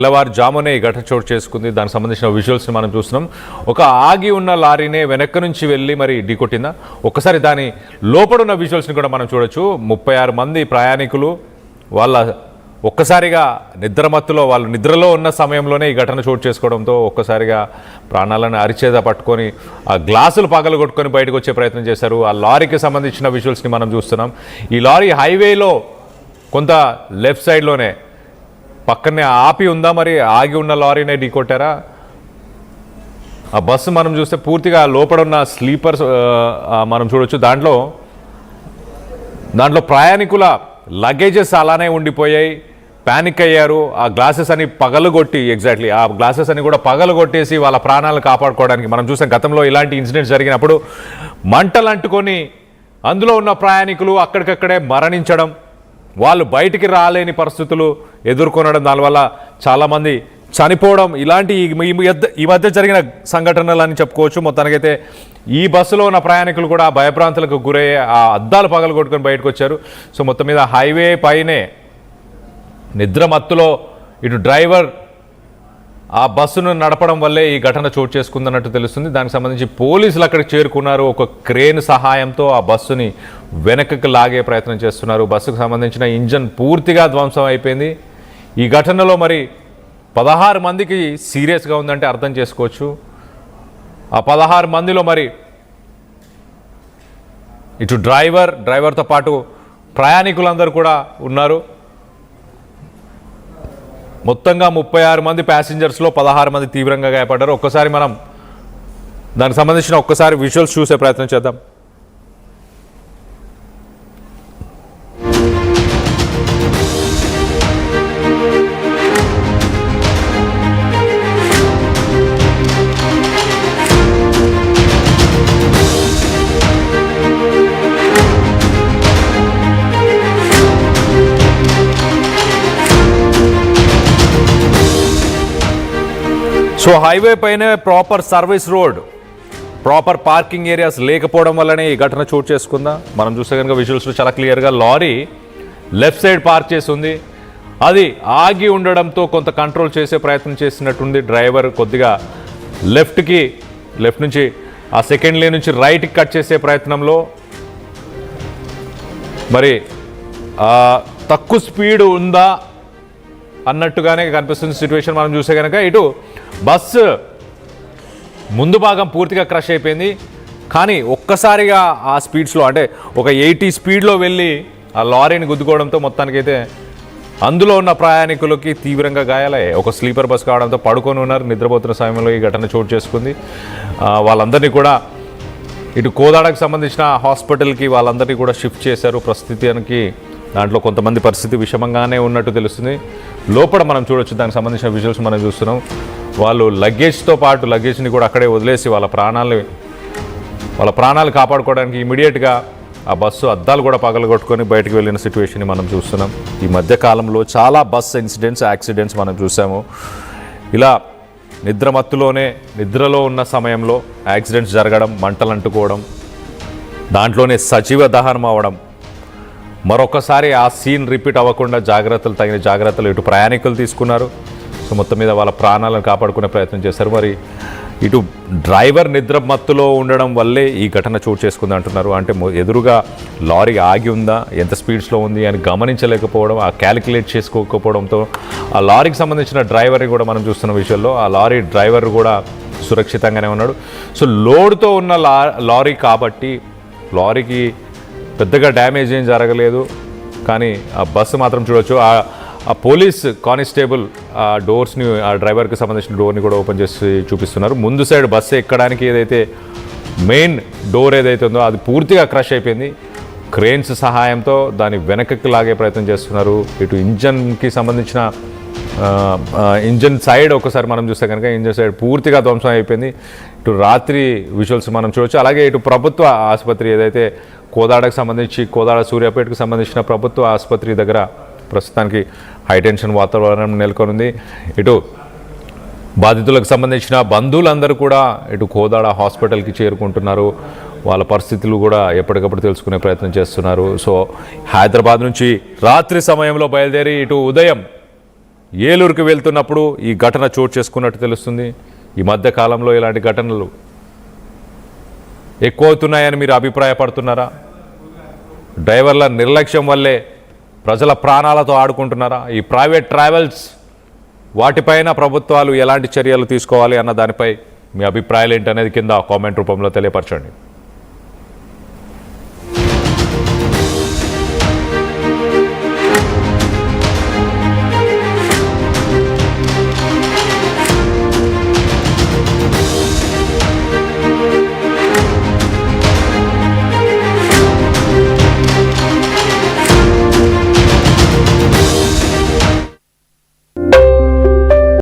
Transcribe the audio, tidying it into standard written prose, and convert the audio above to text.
తెల్లవారుజామునే ఈ ఘటన చోటు చేసుకుంది. దానికి సంబంధించిన విజువల్స్ని మనం చూస్తున్నాం. ఒక ఆగి ఉన్న లారీనే వెనక్కి నుంచి వెళ్ళి మరి ఢీకొట్టిందా? ఒక్కసారి దాని లోపల ఉన్న విజువల్స్ని కూడా మనం చూడొచ్చు. 36 మంది ప్రయాణికులు వాళ్ళ ఒక్కసారిగా నిద్రమత్తులో వాళ్ళు నిద్రలో ఉన్న సమయంలోనే ఈ ఘటన చోటు చేసుకోవడంతో ఒక్కసారిగా ప్రాణాలను అరిచేద పట్టుకొని ఆ గ్లాసులు పగలగొట్టుకొని బయటకు వచ్చే ప్రయత్నం చేశారు. ఆ లారీకి సంబంధించిన విజువల్స్ని మనం చూస్తున్నాం. ఈ లారీ హైవేలో కొంత లెఫ్ట్ సైడ్లోనే పక్కనే ఆపి ఉందా, మరి ఆగి ఉన్న లారీనే ఢీకొట్టారా? ఆ బస్సు మనం చూస్తే పూర్తిగా లోపల ఉన్న స్లీపర్స్ మనం చూడొచ్చు. దాంట్లో ప్రయాణికుల లగేజెస్ అలానే ఉండిపోయాయి. ప్యానిక్ అయ్యారు. ఆ గ్లాసెస్ అని పగలగొట్టి ఆ గ్లాసెస్ అని కూడా పగలగొట్టేసి వాళ్ళ ప్రాణాలను కాపాడుకోవడానికి మనం చూసాం. గతంలో ఇలాంటి ఇన్సిడెంట్స్ జరిగినప్పుడు మంటలు అంటుకొని అందులో ఉన్న ప్రయాణికులు అక్కడికక్కడే మరణించడం, వాళ్ళు బయటికి రాలేని పరిస్థితులు ఎదుర్కొనడం, దానివల్ల చాలామంది చనిపోవడం, ఇలాంటి ఈ మధ్య జరిగిన సంఘటనలు అని చెప్పుకోవచ్చు. మొత్తానికైతే ఈ బస్సులో ఉన్న ప్రయాణికులు కూడా భయభ్రాంతులకు గురయ్యే ఆ అద్దాలు పగలు కొట్టుకొని బయటకు వచ్చారు. సో మొత్తం మీద హైవే పైనే నిద్రమత్తులో ఇటు డ్రైవర్ ఆ బస్సును నడపడం వల్లే ఈ ఘటన చోటు చేసుకుందన్నట్టు తెలుస్తుంది. దానికి సంబంధించి పోలీసులు అక్కడికి చేరుకున్నారు. ఒక క్రేన్ సహాయంతో ఆ బస్సుని వెనక్కి లాగే ప్రయత్నం చేస్తున్నారు. బస్సుకు సంబంధించిన ఇంజన్ పూర్తిగా ధ్వంసం అయిపోయింది. ఈ ఘటనలో మరి 16 మందికి సీరియస్గా ఉందంటే అర్థం చేసుకోవచ్చు. ఆ 16 మందిలో మరి ఇటు డ్రైవర్తో పాటు ప్రయాణికులందరూ కూడా ఉన్నారు. మొత్తంగా 36 మంది ప్యాసింజర్స్లో 16 మంది తీవ్రంగా గాయపడ్డారు. ఒక్కసారి మనం దానికి సంబంధించిన విజువల్స్ చూసే ప్రయత్నం చేద్దాం. సో హైవే పైన proper service road, proper parking areas లేకపోవడం వల్లనే ఈ ఘటన చోటు చేసుకుందా. మనం చూస్తే కనుక విజువల్స్లో చాలా క్లియర్గా లారీ లెఫ్ట్ సైడ్ పార్క్ చేసి ఉంది. అది ఆగి ఉండడంతో కొంత కంట్రోల్ చేసే ప్రయత్నం చేసినట్టుంది. డ్రైవర్ కొద్దిగా లెఫ్ట్ నుంచి ఆ సెకండ్ లేన్ నుంచి రైట్కి కట్ చేసే ప్రయత్నంలో మరి తక్కువ స్పీడ్ ఉందా అన్నట్టుగానే కనిపిస్తుంది సిచ్యువేషన్. మనం చూసే కనుక ఇటు బస్సు ముందు భాగం పూర్తిగా క్రష్ అయిపోయింది. కానీ ఒక్కసారిగా ఆ స్పీడ్స్లో అంటే ఒక 80 స్పీడ్లో వెళ్ళి ఆ లారీని గుద్దుకోవడంతో మొత్తానికైతే అందులో ఉన్న ప్రయాణికులకి తీవ్రంగా గాయాలయ్యాయి. ఒక స్లీపర్ బస్ కావడంతో పడుకొని ఉన్నారు. నిద్రపోతున్న సమయంలో ఈ ఘటన చోటు చేసుకుంది. వాళ్ళందరినీ కూడా ఇటు కోదాడకు సంబంధించిన హాస్పిటల్కి వాళ్ళందరినీ కూడా షిఫ్ట్ చేశారు. ప్రస్తుతానికి దాంట్లో కొంతమంది పరిస్థితి విషమంగానే ఉన్నట్టు తెలుస్తుంది. లోపల మనం చూడొచ్చు. దానికి సంబంధించిన విజువల్స్ మనం చూస్తున్నాం. వాళ్ళు లగేజ్తో పాటు లగేజ్ని కూడా అక్కడే వదిలేసి వాళ్ళ ప్రాణాలు కాపాడుకోవడానికి ఇమీడియట్గా ఆ బస్సు అద్దాలు కూడా పగలగొట్టుకొని బయటకు వెళ్ళిన సిచ్యువేషన్ని మనం చూస్తున్నాం. ఈ మధ్యకాలంలో చాలా బస్ యాక్సిడెంట్స్ మనం చూసాము. ఇలా నిద్రలో ఉన్న సమయంలో యాక్సిడెంట్స్ జరగడం, మంటలు అంటుకోవడం, దాంట్లోనే సజీవ దహనం అవ్వడం, మరొకసారి ఆ సీన్ రిపీట్ అవ్వకుండా తగిన జాగ్రత్తలు ఇటు ప్రయాణికులు తీసుకున్నారు. సో మొత్తం మీద వాళ్ళ ప్రాణాలను కాపాడుకునే ప్రయత్నం చేశారు. మరి ఇటు డ్రైవర్ నిద్రమత్తులో ఉండడం వల్లే ఈ ఘటన చోటు చేసుకుంది అంటున్నారు. అంటే ఎదురుగా లారీ ఆగి ఉందా, ఎంత స్పీడ్స్లో ఉంది అని గమనించలేకపోవడం, ఆ క్యాలిక్యులేట్ చేసుకోకపోవడంతో ఆ లారీకి సంబంధించిన డ్రైవర్ని కూడా మనం చూస్తున్న విషయంలో ఆ లారీ డ్రైవర్ కూడా సురక్షితంగానే ఉన్నాడు. సో లోడ్తో ఉన్న లారీ కాబట్టి లారీకి పెద్దగా డ్యామేజ్ ఏం జరగలేదు. కానీ ఆ బస్సు మాత్రం చూడొచ్చు. ఆ పోలీస్ కానిస్టేబుల్ ఆ డోర్స్ని, ఆ డ్రైవర్కి సంబంధించిన డోర్ని కూడా ఓపెన్ చేసి చూపిస్తున్నారు. ముందు సైడ్ బస్సు ఎక్కడానికి ఏదైతే మెయిన్ డోర్ ఏదైతే ఉందో అది పూర్తిగా క్రష్ అయిపోయింది. క్రేన్స్ సహాయంతో దాన్ని వెనక్కి లాగే ప్రయత్నం చేస్తున్నారు. ఇటు ఇంజన్కి సంబంధించిన ఇంజన్ సైడ్ ఒకసారి మనం చూస్తే కనుక ఇంజన్ సైడ్ పూర్తిగా ధ్వంసం అయిపోయింది. ఇటు రాత్రి విజువల్స్ మనం చూడొచ్చు. అలాగే ఇటు ప్రభుత్వ ఆసుపత్రి ఏదైతే కోదాడ సూర్యాపేటకు సంబంధించిన ప్రభుత్వ ఆసుపత్రి దగ్గర ప్రస్తుతానికి హైటెన్షన్ వాతావరణం నెలకొనుంది. ఇటు బాధితులకు సంబంధించిన బంధువులందరూ కూడా ఇటు కోదాడ హాస్పిటల్కి చేరుకుంటున్నారు. వాళ్ళ పరిస్థితులు కూడా ఎప్పటికప్పుడు తెలుసుకునే ప్రయత్నం చేస్తున్నారు. సో హైదరాబాద్ నుంచి రాత్రి సమయంలో బయలుదేరి ఇటు ఉదయం ఏలూరుకు వెళ్తున్నప్పుడు ఈ ఘటన చోటు చేసుకున్నట్టు తెలుస్తుంది. ఈ మధ్య కాలంలో ఇలాంటి ఘటనలు ఎక్కువ అవుతున్నాయని మీరు అభిప్రాయపడుతున్నారా? డ్రైవర్ల నిర్లక్ష్యం వల్లే ప్రజల ప్రాణాలతో ఆడుకుంటున్నారా? ఈ ప్రైవేట్ ట్రావెల్స్ వాటిపైన ప్రభుత్వాలు ఎలాంటి చర్యలు తీసుకోవాలి అన్న దానిపై మీ అభిప్రాయాలు ఏంటనేది కింద కామెంట్ రూపంలో తెలియపరచండి.